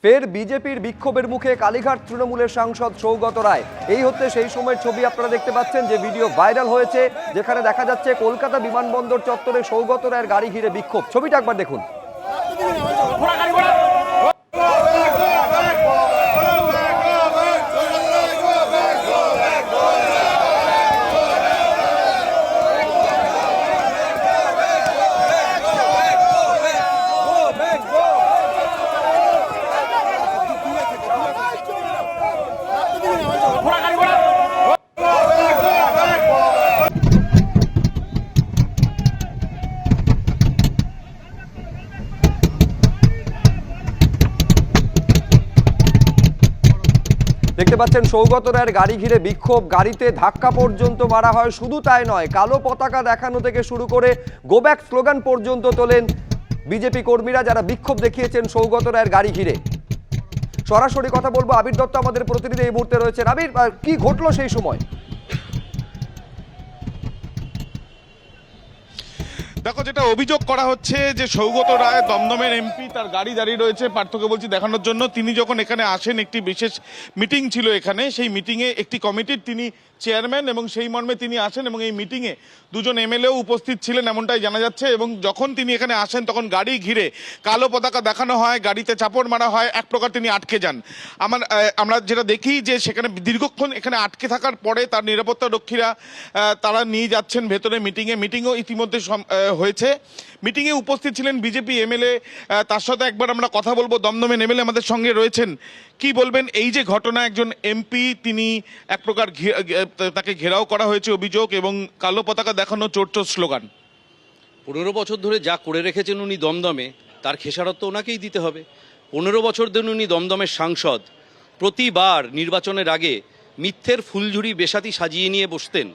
ফের বিজেপির বিক্ষোভের মুখে কালীঘাট তৃণমূলের সাংসদ সৌগত রায়। এই হচ্ছে সেই সময়ের ছবি আপনারা দেখতে পাচ্ছেন, যে ভিডিও ভাইরাল হয়েছে, যেখানে দেখা যাচ্ছে কলকাতা বিমানবন্দর চত্বরে সৌগত রায়ের গাড়ি ঘিরে বিক্ষোভ। ছবিটা একবার দেখুন। দেখতে পাচ্ছেন সৌগত রায়ের গাড়ি ঘিরে বিক্ষোভ, গাড়িতে ধাক্কা পর্যন্ত মারা হয়। শুধু তাই নয়, কালো পতাকা দেখানো থেকে শুরু করে গো ব্যাক স্লোগান পর্যন্ত তোলেন বিজেপি কর্মীরা, যারা বিক্ষোভ দেখিয়েছেন সৌগত রায়ের গাড়ি ঘিরে। সরাসরি কথা বলবো, আবির দত্ত আমাদের প্রতিনিধি এই মুহূর্তে রয়েছেন। আবির, কি ঘটলো সেই সময়? দেখো, যেটা অভিযোগ করা হচ্ছে যে সৌগত রায় দমদমের এমপি, তার গাড়ি দাঁড়িয়ে রয়েছে পার্থকে বলছি দেখানোর জন্য। তিনি যখন এখানে আসেন, একটি বিশেষ মিটিং ছিল এখানে, সেই মিটিংয়ে একটি কমিটির তিনি চেয়ারম্যান এবং সেই মর্মে তিনি আসেন এবং এই মিটিংয়ে দুজন এমএলএও উপস্থিত ছিলেন এমনটাই জানা যাচ্ছে। এবং যখন তিনি এখানে আসেন তখন গাড়ি ঘিরে কালো পতাকা দেখানো হয়, গাড়িতে চাপড় মারা হয়, এক প্রকার তিনি আটকে যান। আমরা যেটা দেখি যে সেখানে দীর্ঘক্ষণ এখানে আটকে থাকার পরে তার নিরাপত্তা রক্ষীরা তারা নিয়ে যাচ্ছেন ভেতরে মিটিংও ইতিমধ্যে হয়েছে। মিটিংয়ে উপস্থিত ছিলেন বিজেপি এমএলএ, তার সাথে একবার আমরা কথা বলবো। দমদমের এমএলএ আমাদের সঙ্গে রয়েছেন। কি বলবেন এই যে ঘটনা, একজন এমপি তিনি এক প্রকার তাকে ঘেরাও করা হয়েছে অভিযোগ এবং কালো পতাকা দেখানো চোর স্লোগান। 15 বছর ধরে যা করে রেখেছেন উনি দমদমে, তার খেসারত তো ওনাকেই দিতে হবে। 15 বছর ধরে উনি দমদমের সাংসদ। প্রতিবার নির্বাচনের আগে মিথ্যের ফুলঝুরি বেশাতি সাজিয়ে নিয়ে বসতেন।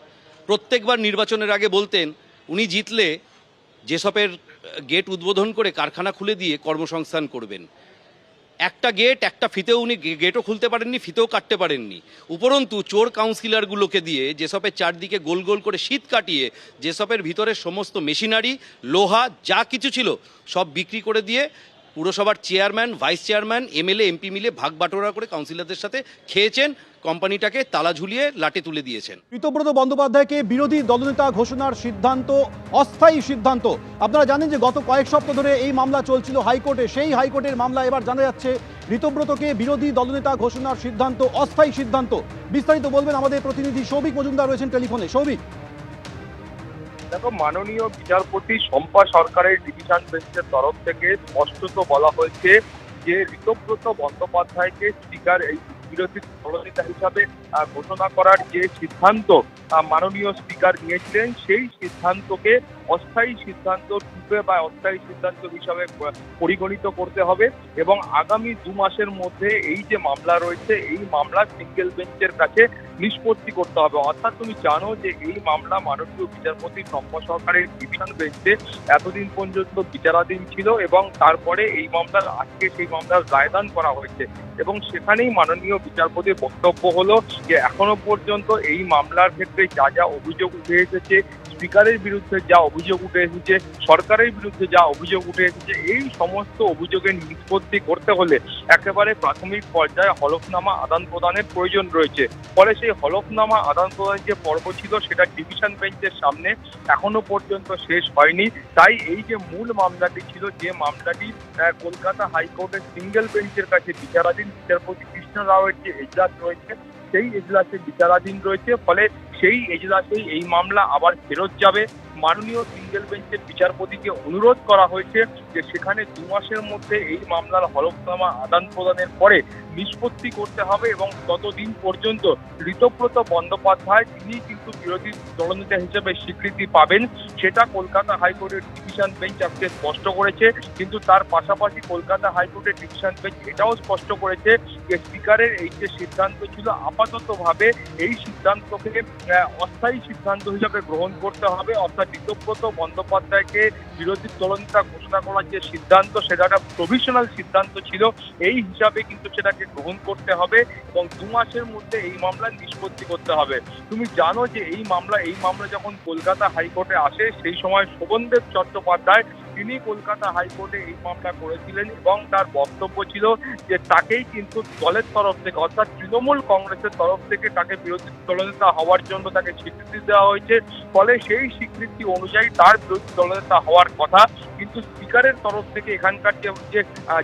প্রত্যেকবার নির্বাচনের আগে বলতেন উনি জিতলে যেসবের গেট উদ্বোধন করে কারখানা খুলে দিয়ে কর্মসংস্থান করবেন। একটা গেট, একটা ফিতেও উনি গেটও খুলতে পারেননি, ফিতেও কাটতে পারেননি। উপরন্তু চোর কাউন্সিলরগুলোকে দিয়ে যেসবের চারদিকে গোল গোল করে শীত কাটিয়ে যেসবের ভিতরে সমস্ত মেশিনারি, লোহা যা কিছু ছিল সব বিক্রি করে দিয়ে পুরসভার chairman, vice chairman, MLA, MP মিলে ভাগ বাটোয়ারা করে কাউন্সিলরদের সাথে খেয়েছেন, কোম্পানিটাকে তালা ঝুলিয়ে লাটে তুলে দিয়েছেন। ঋতব্রত বন্দ্যোপাধ্যায়কে বিরোধী দলনেতা ঘোষণার সিদ্ধান্ত অস্থায়ী সিদ্ধান্ত। আপনারা জানেন যে গত কয়েক সপ্তাহ ধরে এই মামলা চলছিল হাইকোর্টে। সেই হাইকোর্টের মামলা এবার জানা যাচ্ছে ঋতব্রতকে বিরোধী দলনেতা ঘোষণার সিদ্ধান্ত অস্থায়ী সিদ্ধান্ত। বিস্তারিত বলবেন আমাদের প্রতিনিধি সৌভিক মজুমদার রয়েছেন টেলিফোনে। সৌভিক, দেখো, মাননীয় বিচারপতি শম্পা সরকারের ডিভিশন বেঞ্চের তরফ থেকে স্পষ্টত বলা হয়েছে যে ঋতব্রত বন্দ্যোপাধ্যায়কে স্পিকার এই বিরোধী দলনেতা হিসাবে ঘোষণা করার যে সিদ্ধান্ত মাননীয় স্পিকার নিয়েছিলেন, সেই সিদ্ধান্তকে অস্থায়ী সিদ্ধান্ত রূপে বা অস্থায়ী সিদ্ধান্ত হিসাবে পরিগণিত করতে হবে এবং আগামী 2 মাসের মধ্যে এই যে মামলা রয়েছে, এই মামলা সিঙ্গেল বেঞ্চের কাছে নিষ্পত্তি করতে হবে। অর্থাৎ তুমি জানো যে এই মামলা মাননীয় বিচারপতি শম্পা সরকারের ডিভিশন বেঞ্চে এতদিন পর্যন্ত বিচারাধীন ছিল এবং তারপরে এই মামলার আজকে সেই মামলার রায়দান করা হয়েছে এবং সেখানেই মাননীয় বিচারপতির বক্তব্য হলো যে এখনো পর্যন্ত এই মামলার ক্ষেত্রে যা যা অভিযোগ উঠে এসেছে, স্পিকারের বিরুদ্ধে যা অভিযোগ উঠে এসেছে, সরকারের বিরুদ্ধে যা অভিযোগ উঠে এসেছে, এই সমস্ত অভিযোগের নিষ্পত্তি করতে হলে একেবারে প্রাথমিক পর্যায়ে হলফনামা আদান প্রদানের প্রয়োজন রয়েছে। ফলে সেই হলফনামা আদান প্রদানের যে পর্ব ছিল সেটা ডিভিশন বেঞ্চের সামনে এখনো পর্যন্ত শেষ হয়নি। তাই এই যে মূল মামলাটি ছিল, যে মামলাটি কলকাতা হাইকোর্টের সিঙ্গেল বেঞ্চের কাছে বিচারাধীন, বিচারপতি কৃষ্ণ রাওয়ের যে এজলাস রয়েছে সেই এজলাসে বিচারাধীন রয়েছে। ফলে সেই এজলাসেই এই মামলা আবার ফেরত যাবে। মাননীয় সিঙ্গেল বেঞ্চের বিচারপতিকে অনুরোধ করা হয়েছে যে সেখানে 2 মাসের মধ্যে এই মামলার হলফনামা আদান প্রদানের পরে নিষ্পত্তি করতে হবে এবং ততদিন পর্যন্ত ঋতব্রত বন্দ্যোপাধ্যায় তিনি কিন্তু বিরোধী দলনেতা হিসেবে স্বীকৃতি পাবেন, সেটা কলকাতা হাইকোর্টের ডিভিশন বেঞ্চ আজকে স্পষ্ট করেছে। কিন্তু তার পাশাপাশি কলকাতা হাইকোর্টের ডিভিশন বেঞ্চ এটাও স্পষ্ট করেছে যে স্পিকারের এই যে সিদ্ধান্ত ছিল, আপাততভাবে এই সিদ্ধান্তকে অস্থায়ী সিদ্ধান্ত হিসাবে গ্রহণ করতে হবে। অর্থাৎ ঋতব্রত বন্দ্যোপাধ্যায়কে বিরোধী দলনেতা ঘোষণা করার যে সিদ্ধান্ত, সেটা একটা প্রভিশনাল সিদ্ধান্ত ছিল, এই হিসাবে কিন্তু সেটাকে গ্রহণ করতে হবে এবং 2 মাসের মধ্যে এই মামলার নিষ্পত্তি করতে হবে। তুমি জানো যে এই মামলা যখন কলকাতা হাইকোর্টে আসে সেই সময় শোভনদেব চট্টোপাধ্যায় তিনি কলকাতা হাইকোর্টে এই মামলা করেছিলেন এবং তার বক্তব্য ছিল যে তাকেই কিন্তু দলের তরফ থেকে অর্থাৎ তৃণমূল কংগ্রেসের তরফ থেকে তাকে বিরোধী দলনেতা হওয়ার জন্য তাকে স্বীকৃতি দেওয়া হয়েছে। ফলে সেই স্বীকৃতি অনুযায়ী তার বিরোধী দলনেতা হওয়ার কথা, কিন্তু স্পিকারের তরফ থেকে এখানকার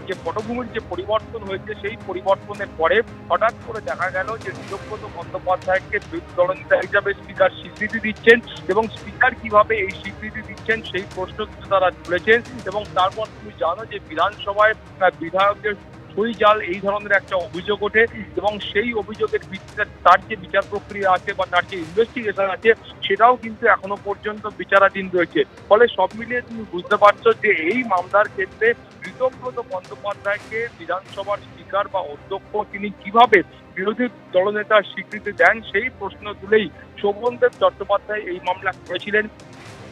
যে পটভূমির যে পরিবর্তন হয়েছে সেই পরিবর্তনের পরে হঠাৎ করে দেখা গেল যে ঋতব্রত বন্দ্যোপাধ্যায়কে বিরোধী দলনেতা হিসাবে স্পিকার স্বীকৃতি দিচ্ছেন এবং স্পিকার কিভাবে এই স্বীকৃতি দিচ্ছেন সেই প্রশ্ন কিন্তু তারা তুলেছেন। এবং তারপর তুমি জানো যে বিধানসভায় বিধায়কদের সই জাল এই ধরনের একটা অভিযোগ ওঠে এবং সেই অভিযোগের ভিত্তিতে তার যে বিচার প্রক্রিয়া আছে বা তার যে ইনভেস্টিগেশন আছে সেটাও কিন্তু এখনো পর্যন্ত বিচারাধীন রয়েছে। ফলে সব মিলিয়ে তুমি বুঝতে পারছো যে এই মামলার ক্ষেত্রে ঋতব্রত বন্দ্যোপাধ্যায়কে বিধানসভার স্পিকার বা অধ্যক্ষ তিনি কিভাবে বিরোধী দলনেতার স্বীকৃতি দেন সেই প্রশ্ন তুলেই শোভনদেব চট্টোপাধ্যায় এই মামলা করেছিলেন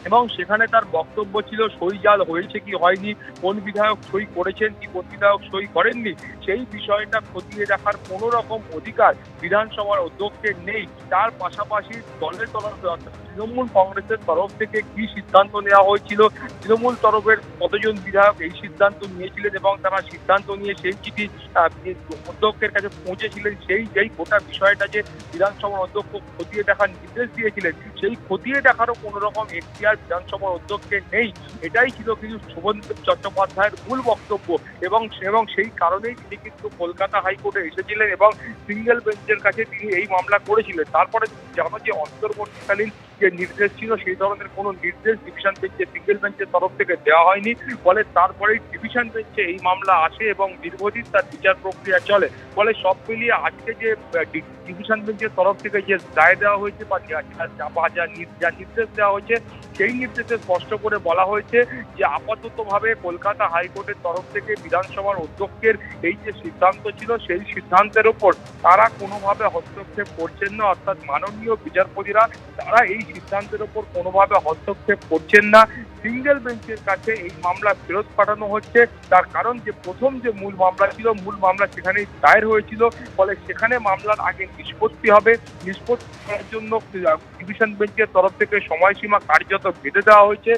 এবং সেখানে তার বক্তব্য ছিল সই জাল হয়েছে কি হয়নি, কোন বিধায়ক সই করেছেন কি কোন বিধায়ক সই করেননি, সেই বিষয়টা খতিয়ে দেখার কোনো রকম অধিকার বিধানসভার অধ্যক্ষের নেই। তার পাশাপাশি দলের তরফে অর্থাৎ তৃণমূল কংগ্রেসের তরফ থেকে কি সিদ্ধান্ত নেওয়া হয়েছিল, তৃণমূল তরফের কতজন বিধায়ক এই সিদ্ধান্ত নিয়েছিলেন এবং তারা সিদ্ধান্ত নিয়ে সেই চিঠি অধ্যক্ষের কাছে পৌঁছেছিলেন, যেই গোটা বিষয়টা যে বিধানসভার অধ্যক্ষ খতিয়ে দেখার নির্দেশ দিয়েছিলেন সেই খতিয়ে দেখারও কোনো রকম এখতিয়ার বিধানসভার অধ্যক্ষের নেই। এটাই ছিল কিন্তু শোভনদেব চট্টোপাধ্যায়ের মূল বক্তব্য এবং সেই কারণেই তিনি কিন্তু কলকাতা হাইকোর্টে এসেছিলেন এবং সিঙ্গেল বেঞ্চের কাছে তিনি এই মামলা করেছিলেন। তারপরে জানো যে অন্তর্বর্তীকালীন যে নির্দেশ ছিল সেই ধরনের কোনো নির্দেশ ডিভিশন বেঞ্চে সিঙ্গেল বেঞ্চের তরফ থেকে দেওয়া হয়নি। ফলে তারপরেই ডিভিশন বেঞ্চে এই মামলা আসে এবং দীর্ঘদিন তার বিচার প্রক্রিয়া চলে। ফলে সব মিলিয়ে আজকে যে ডিভিশন বেঞ্চের তরফ থেকে যে রায় দেওয়া হয়েছে বা যা নির্দেশ দেওয়া হয়েছে সেই নির্দেশে স্পষ্ট করে বলা হয়েছে যে আপাততভাবে কলকাতা হাইকোর্টের তরফ থেকে বিধানসভার অধ্যক্ষের এই যে সিদ্ধান্ত ছিল সেই সিদ্ধান্তের ওপর তারা কোনোভাবে হস্তক্ষেপ করছেন না, অর্থাৎ মাননীয় বিচারপতিরা তারা এই সিদ্ধান্তের ওপর কোনোভাবে হস্তক্ষেপ করছেন না। সিঙ্গেল বেঞ্চের কাছে এই মামলা ফেরত পাঠানো হচ্ছে, তার কারণ যে প্রথম যে মূল মামলা ছিল মূল মামলা সেখানেই দায়ের হয়েছিল। ফলে সেখানে মামলার আগে নিষ্পত্তি হবে, নিষ্পত্তি করার জন্য ডিভিশন বেঞ্চের তরফ থেকে সময়সীমা কার্যত বেঁধে দেওয়া হয়েছে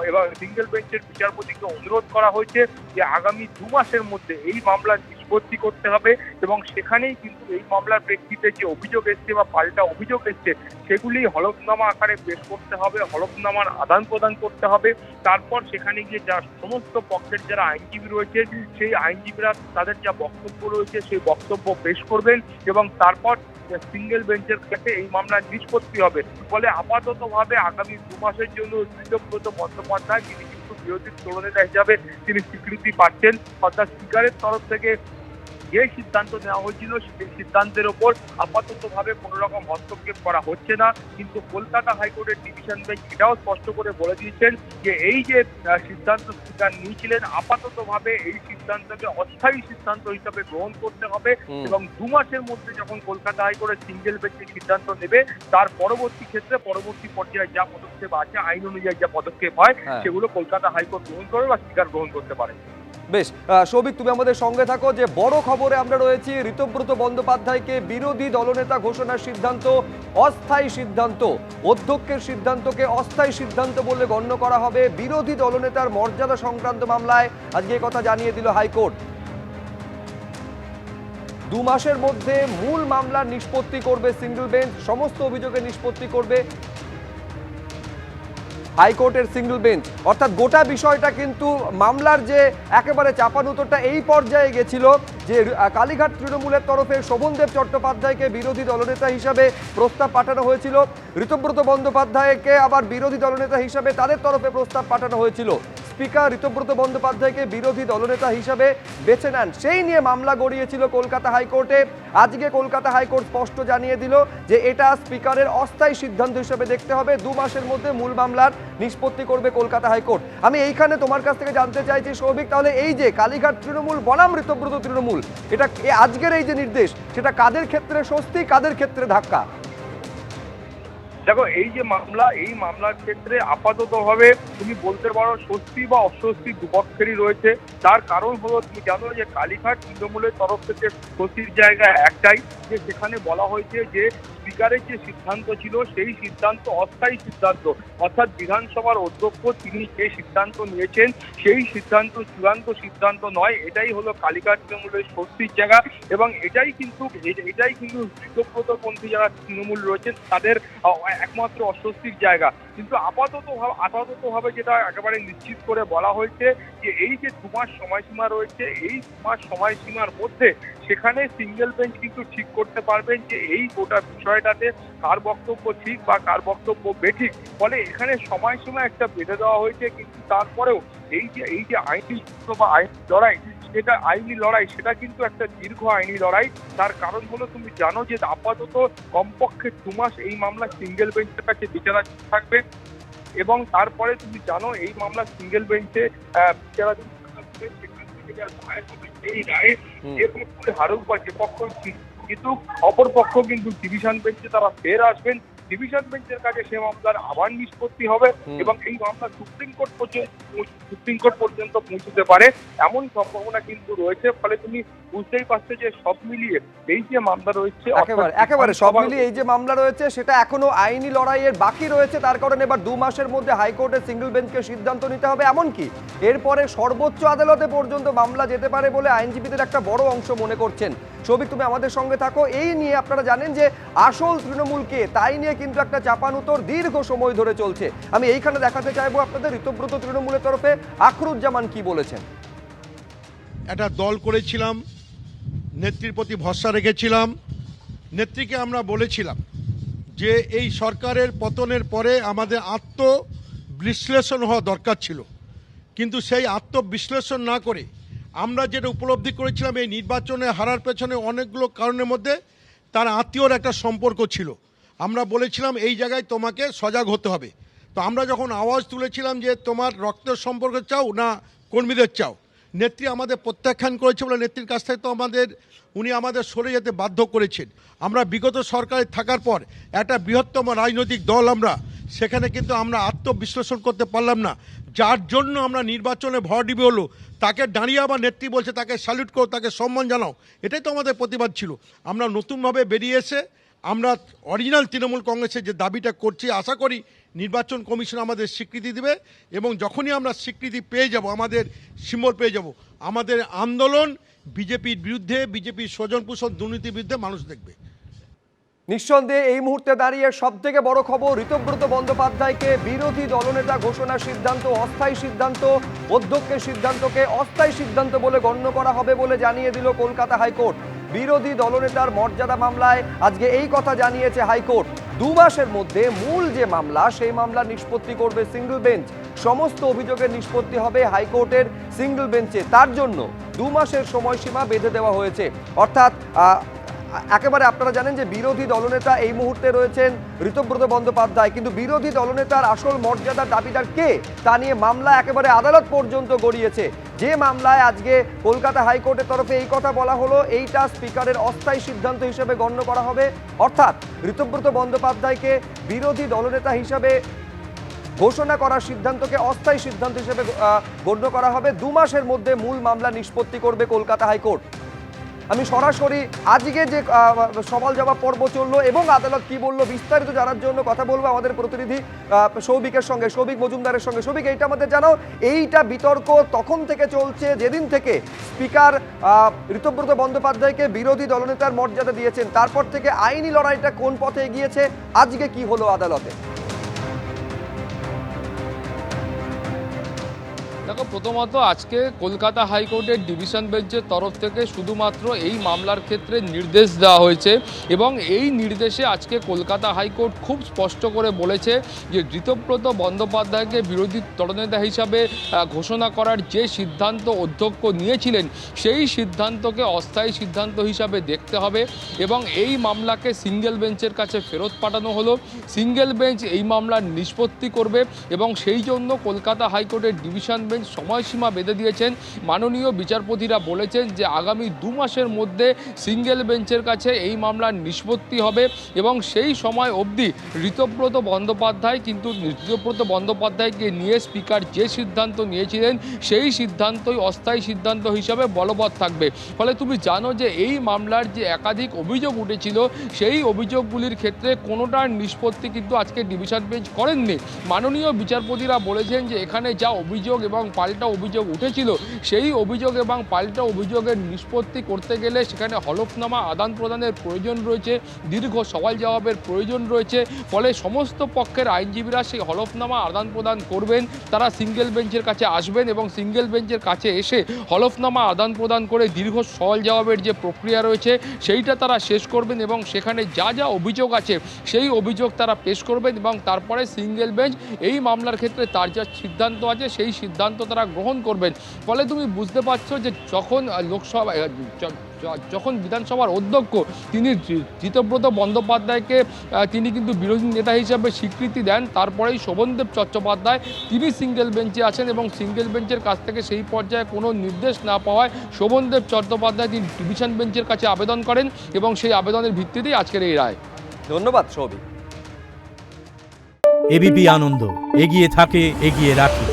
এবং সিঙ্গেল বেঞ্চের বিচারপতিকে অনুরোধ করা হয়েছে যে আগামী 2 মাসের মধ্যে এই মামলার নিষ্পত্তি করতে হবে এবং সেখানেই কিন্তু এই মামলার প্রেক্ষিতে যে অভিযোগ এসছে বা পাল্টা অভিযোগ এসছে সেগুলি হলফনামা আকারে পেশ করতে হবে, হলফনামার আদান প্রদান করতে হবে। তারপর সেখানে গিয়ে যা সমস্ত পক্ষের যারা আইনজীবী রয়েছে সেই আইনজীবীরা তাদের যা বক্তব্য রয়েছে সেই বক্তব্য পেশ করবেন এবং তারপর সিঙ্গেল বেঞ্চের কাছে এই মামলার নিষ্পত্তি হবে। ফলে আপাততভাবে আগামী 2 মাসের জন্য ঋতব্রত বন্দ্যোপাধ্যায় তিনি কিন্তু বিরোধী দলনেতা হিসাবে তিনি স্বীকৃতি পাচ্ছেন। অর্থাৎ স্পিকারের তরফ থেকে যে সিদ্ধান্ত নেওয়া হয়েছিল সেই সিদ্ধান্তের ওপর আপাততভাবে কোনো রকম হস্তক্ষেপ করা হচ্ছে না। কিন্তু কলকাতা হাইকোর্টের ডিভিশন বেঞ্চ এটাও স্পষ্ট করে বলে দিয়েছেন যে এই যে সিদ্ধান্ত স্পিকার নিয়েছিলেন আপাততভাবে এই সিদ্ধান্তকে অস্থায়ী সিদ্ধান্ত হিসাবে গ্রহণ করতে হবে এবং 2 মাসের মধ্যে যখন কলকাতা হাইকোর্টের সিঙ্গেল বেঞ্চের সিদ্ধান্ত নেবে তার পরবর্তী ক্ষেত্রে পরবর্তী পর্যায়ে যা পদক্ষেপ আছে আইন অনুযায়ী যা পদক্ষেপ হয় সেগুলো কলকাতা হাইকোর্ট গ্রহণ করবে বা স্পিকার গ্রহণ করতে পারে। বেশ, সৌভিক তুমি আমাদের সঙ্গে থাকো। যে বড় খবরে আমরা রয়েছি, ঋতব্রত বন্দ্যোপাধ্যায়কে বিরোধী দলনেতা ঘোষণার সিদ্ধান্ত অস্থায়ী সিদ্ধান্ত, অধ্যক্ষের সিদ্ধান্তকে অস্থায়ী সিদ্ধান্ত বলে গণ্য করা হবে। বিরোধী দলনেতার মর্যাদা সংক্রান্ত মামলায় আজকে কথা জানিয়ে দিল হাইকোর্ট। 2 মাসের মধ্যে মূল মামলার নিষ্পত্তি করবে সিঙ্গেল বেঞ্চ, সমস্ত অভিযোগের নিষ্পত্তি করবে হাইকোর্টের সিঙ্গেল বেঞ্চ। অর্থাৎ গোটা বিষয়টা কিন্তু মামলার যে একেবারে চাপানুতরটা এই পর্যায়ে গেছিল যে কালীঘাট তৃণমূলের তরফে শোভনদেব চট্টোপাধ্যায়কে বিরোধী দলনেতা হিসাবে প্রস্তাব পাঠানো হয়েছিল, ঋতব্রত বন্দ্যোপাধ্যায়কে আবার বিরোধী দলনেতা হিসাবে তাদের তরফে প্রস্তাব পাঠানো হয়েছিল। স্পিকার ঋতব্রত বন্দ্যোপাধ্যায়কে বিরোধী দলনেতা হিসাবে বেছে নেন, সেই নিয়ে মামলা গড়িয়েছিল কলকাতা হাইকোর্টে। আজকে কলকাতা হাইকোর্ট স্পষ্ট জানিয়ে দিল যে এটা স্পিকারের অস্থায়ী সিদ্ধান্ত হিসেবে দেখতে হবে। 2 মাসের মধ্যে মূল মামলার নিষ্পত্তি করবে কলকাতা হাইকোর্ট। আমি এইখানে তোমার কাছ থেকে জানতে চাইছি সৌভিক, তাহলে এই যে কালীঘাট তৃণমূল বনাম ঋতব্রত তৃণমূল, এটা আজকের এই যে নির্দেশ সেটা কাদের ক্ষেত্রে স্বস্তি কাদের ক্ষেত্রে ধাক্কা? দেখো এই যে মামলা, এই মামলার ক্ষেত্রে আপাততভাবে তুমি বলতে পারো স্বস্তি বা অস্বস্তি দুপক্ষেরই রয়েছে। তার কারণ হলো তুমি জানো যে কালীঘাট তৃণমূলের তরফ থেকে স্বস্তির জায়গা একটাই, যে সেখানে বলা হয়েছে যে স্পিকারের যে সিদ্ধান্ত ছিল সেই সিদ্ধান্ত অস্থায়ী সিদ্ধান্ত, অর্থাৎ বিধানসভার অধ্যক্ষ তিনি যে সিদ্ধান্ত নিয়েছেন সেই সিদ্ধান্ত চূড়ান্ত সিদ্ধান্ত নয়। এটাই হলো কালিকার তৃণমূলের স্বস্তির জায়গা এবং এটাই কিন্তু ঋতব্রতপন্থী যারা তৃণমূল রয়েছেন তাদের একমাত্র অস্বস্তির জায়গা। কিন্তু আপাততভাবে যেটা একেবারে নিশ্চিত করে বলা হয়েছে যে এই যে 2 মাস সময়সীমা রয়েছে, এই 2 মাস সময়সীমার মধ্যে সেখানে সিঙ্গেল বেঞ্চ কিন্তু ঠিক করতে পারবেন যে এই গোটা বিষয়টাতে কার বক্তব্য ঠিক বা কার বক্তব্য বেঠিক। ফলে এখানে সময়সীমা একটা বেঁধে দেওয়া হয়েছে, কিন্তু তারপরেও এই যে আইনি বা আইনি লড়াই সেটা কিন্তু একটা দীর্ঘ আইনি লড়াই। তার কারণ হলো তুমি জানো যে আপাতত কমপক্ষে 2 মাস এই মামলা সিঙ্গেল বেঞ্চের কাছে বিচারাধীন থাকবে এবং তারপরে তুমি জানো এই মামলা সিঙ্গেল বেঞ্চে বিচারাধীন থাকবে। সেখান থেকে যা রায় হবে সেই রায়ে যে পক্ষ হারুক বা যে পক্ষ কিন্তু অপর পক্ষ কিন্তু ডিভিশন বেঞ্চে তারা ফের আসবেন। ডিভিশন বেঞ্চের কাছে সে মামলার আবার নিষ্পত্তি হবে এবং এই মামলা সুপ্রিম কোর্ট পর্যন্ত পৌঁছতে পারে এমন সম্ভাবনা কিন্তু রয়েছে। ফলে তুমি বুঝতেই পারছো যে সব মিলিয়ে এই যে মামলা রয়েছে একেবারে সব মিলিয়ে এই যে মামলা রয়েছে সেটা এখনো আইনি লড়াইয়ের বাকি রয়েছে। তার কারণে এবার 2 মাসের মধ্যে হাইকোর্টের সিঙ্গেল বেঞ্চকে সিদ্ধান্ত নিতে হবে, এমনকি এরপরে সর্বোচ্চ আদালতে পর্যন্ত মামলা যেতে পারে বলে আইনজীবীদের একটা বড় অংশ মনে করছেন। সৌভিক, তুমি আমাদের সঙ্গে থাকো। এই নিয়ে আপনারা জানেন যে আসল তৃণমূলকে তাই নিয়ে কিন্তু একটা চাপানুতর দীর্ঘ সময় ধরে চলছে। আমি এইখানে দেখাতে চাইবো আপনাদের ঋতব্রত তৃণমূলের তরফে আখরুজ্জামান কি বলেছেন। একটা দল করেছিলাম, নেত্রীর প্রতি ভরসা রেখেছিলাম, নেত্রীকে আমরা বলেছিলাম যে এই সরকারের পতনের পরে আমাদের আত্মবিশ্লেষণ হওয়া দরকার ছিল, কিন্তু সেই আত্মবিশ্লেষণ না করে আমরা যেটা উপলব্ধি করেছিলাম এই নির্বাচনে হারার পেছনে অনেকগুলো কারণের মধ্যে তার আত্মীয়র একটা সম্পর্ক ছিল। আমরা বলেছিলাম এই জায়গায় তোমাকে সজাগ হতে হবে। তো আমরা যখন আওয়াজ তুলেছিলাম যে তোমার রক্তের সম্পর্ক চাও না কর্মীদের চাও, নেত্রী আমাদের প্রত্যাখ্যান করেছে বলে নেত্রীর কাছ থেকে তো উনি আমাদের সরে যেতে বাধ্য করেছেন। আমরা বিগত সরকারে থাকার পর একটা বৃহত্তম রাজনৈতিক দল আমরা, সেখানে কিন্তু আমরা আত্মবিশ্লেষণ করতে পারলাম না, যার জন্য আমরা নির্বাচনে ভর দিবে হলো তাকে দাঁড়িয়ে আবার নেত্রী বলছে তাকে স্যালুট করো, তাকে সম্মান জানাও। এটাই তো আমাদের প্রতিবাদ ছিল। আমরা নতুনভাবে বেরিয়ে এসে আমরা অরিজিনাল তৃণমূল কংগ্রেসের যে দাবিটা করছি, আশা করি নির্বাচন কমিশন আমাদের স্বীকৃতি দেবে এবং যখনই আমরা স্বীকৃতি পেয়ে যাব, আমাদের সিম্বল পেয়ে যাব, আমাদের আন্দোলন বিজেপির বিরুদ্ধে, বিজেপির স্বজনপোষণ দুর্নীতির বিরুদ্ধে মানুষ দেখবে। নিঃসন্দেহে এই মুহূর্তে দাঁড়িয়ে সবথেকে বড় খবর, ঋতব্রত বন্দ্যোপাধ্যায়কে বিরোধী দলনেতা ঘোষণার সিদ্ধান্ত অস্থায়ী সিদ্ধান্ত, অধ্যক্ষের সিদ্ধান্তকে অস্থায়ী সিদ্ধান্ত বলে গণ্য করা হবে বলে জানিয়ে দিল কলকাতা হাইকোর্ট। বিরোধী দলনেতার মর্যাদা মামলায় আজকে এই কথা জানিয়েছে হাইকোর্ট। 2 মাসের মধ্যে মূল যে মামলা সেই মামলা নিষ্পত্তি করবে সিঙ্গেল বেঞ্চ। সমস্ত অভিযোগের নিষ্পত্তি হবে হাইকোর্টের সিঙ্গেল বেঞ্চে। তার জন্য 2 মাসের সময়সীমা বেঁধে দেওয়া হয়েছে। অর্থাৎ একেবারে আপনারা জানেন যে বিরোধী দলনেতা এই মুহূর্তে রয়েছেন ঋতব্রত বন্দ্যোপাধ্যায়, কিন্তু বিরোধী দলনেতার আসল মর্যাদার দাবিদার কে তা নিয়ে মামলা একেবারে আদালত পর্যন্ত গড়িয়েছে। যে মামলায় আজকে কলকাতা হাইকোর্টের তরফে এই কথা বলা হলো, এইটা স্পিকারের অস্থায়ী সিদ্ধান্ত হিসেবে গণ্য করা হবে। অর্থাৎ ঋতব্রত বন্দ্যোপাধ্যায়কে বিরোধী দলনেতা হিসাবে ঘোষণা করার সিদ্ধান্তকে অস্থায়ী সিদ্ধান্ত হিসেবে গণ্য করা হবে। 2 মাসের মধ্যে মূল মামলা নিষ্পত্তি করবে কলকাতা হাইকোর্ট। আমি সরাসরি আজকে যে সওয়াল জবাব পর্ব চললো এবং আদালত কি বললো বিস্তারিত জানার জন্য কথা বলবো আমাদের প্রতিনিধি সৌভিকের সঙ্গে, সৌভিক মজুমদারের সঙ্গে। সৌভিক, এইটা আমাদের জানাও, এইটা বিতর্ক তখন থেকে চলছে যেদিন থেকে স্পিকার ঋতব্রত বন্দ্যোপাধ্যায়কে বিরোধী দলনেতার মর্যাদা দিয়েছেন, তারপর থেকে আইনি লড়াইটা কোন পথে এগিয়েছে, আজকে কি হলো আদালতে? দেখো, প্রথমত আজকে কলকাতা হাইকোর্টের ডিভিশন বেঞ্চের তরফ থেকে শুধুমাত্র এই মামলার ক্ষেত্রে নির্দেশ দেওয়া হয়েছে এবং এই নির্দেশে আজকে কলকাতা হাইকোর্ট খুব স্পষ্ট করে বলেছে যে ঋতব্রত বন্দ্যোপাধ্যায়কে বিরোধী দলনেতা হিসাবে ঘোষণা করার যে সিদ্ধান্ত অধ্যক্ষ নিয়েছিলেন সেই সিদ্ধান্তকে অস্থায়ী সিদ্ধান্ত হিসাবে দেখতে হবে এবং এই মামলাকে সিঙ্গেল বেঞ্চের কাছে ফেরত পাঠানো হলো। সিঙ্গেল বেঞ্চ এই মামলার নিষ্পত্তি করবে এবং সেই জন্য কলকাতা হাইকোর্টের ডিভিশন বেঞ্চ সময়সীমা বেঁধে দিয়েছেন মাননীয় বিচারপতিরা। বলেছেন যে আগামী 2 মাসের মধ্যে সিঙ্গেল বেঞ্চের কাছে এই মামলার নিষ্পত্তি হবে এবং সেই সময় অবধি ঋতব্রত বন্দ্যোপাধ্যায় কিন্তু বন্দ্যোপাধ্যায়কে নিয়ে স্পিকার যে সিদ্ধান্ত নিয়েছিলেন সেই সিদ্ধান্তই অস্থায়ী সিদ্ধান্ত হিসাবে বলবৎ থাকবে। ফলে তুমি জানো যে এই মামলার যে একাধিক অভিযোগ উঠেছিল সেই অভিযোগগুলির ক্ষেত্রে কোনোটার নিষ্পত্তি কিন্তু আজকে ডিভিশন বেঞ্চ করেননি। মাননীয় বিচারপতিরা বলেছেন যে এখানে যা অভিযোগ এবং পাল্টা অভিযোগ উঠেছিল সেই অভিযোগ এবং পাল্টা অভিযোগের নিষ্পত্তি করতে গেলে সেখানে হলফনামা আদান প্রদানের প্রয়োজন রয়েছে, দীর্ঘ সওয়াল জবাবের প্রয়োজন রয়েছে। ফলে সমস্ত পক্ষের আইনজীবীরা সেই হলফনামা আদান প্রদান করবেন, তারা সিঙ্গেল বেঞ্চের কাছে আসবেন এবং সিঙ্গেল বেঞ্চের কাছে এসে হলফনামা আদান প্রদান করে দীর্ঘ সওয়াল জবাবের যে প্রক্রিয়া রয়েছে সেইটা তারা শেষ করবেন এবং সেখানে যা যা অভিযোগ আছে সেই অভিযোগ তারা পেশ করবেন এবং তারপরে সিঙ্গেল বেঞ্চ এই মামলার ক্ষেত্রে তার যা সিদ্ধান্ত আছে সেই সিদ্ধান্ত তারা গ্রহণ করবেন। ফলে তুমি বুঝতে পারছো যে যখন বিধানসভার অধ্যক্ষ তিনি ঋতব্রত বন্দ্যোপাধ্যায়কে তিনি কিন্তু বিরোধী নেতা হিসাবে স্বীকৃতি দেন, তারপরেই শোভনদেব চট্টোপাধ্যায় তিনি সিঙ্গেল বেঞ্চে আছেন এবং সিঙ্গেল বেঞ্চের কাছ থেকে সেই পর্যায়ে কোনো নির্দেশ না পাওয়ায় শোভনদেব চট্টোপাধ্যায় তিনি ডিভিশন বেঞ্চের কাছে আবেদন করেন এবং সেই আবেদনের ভিত্তিতেই আজকের এই রায়। ধন্যবাদ সৌভিক। এবিপি আনন্দ এগিয়ে থাকে, এগিয়ে রাখে।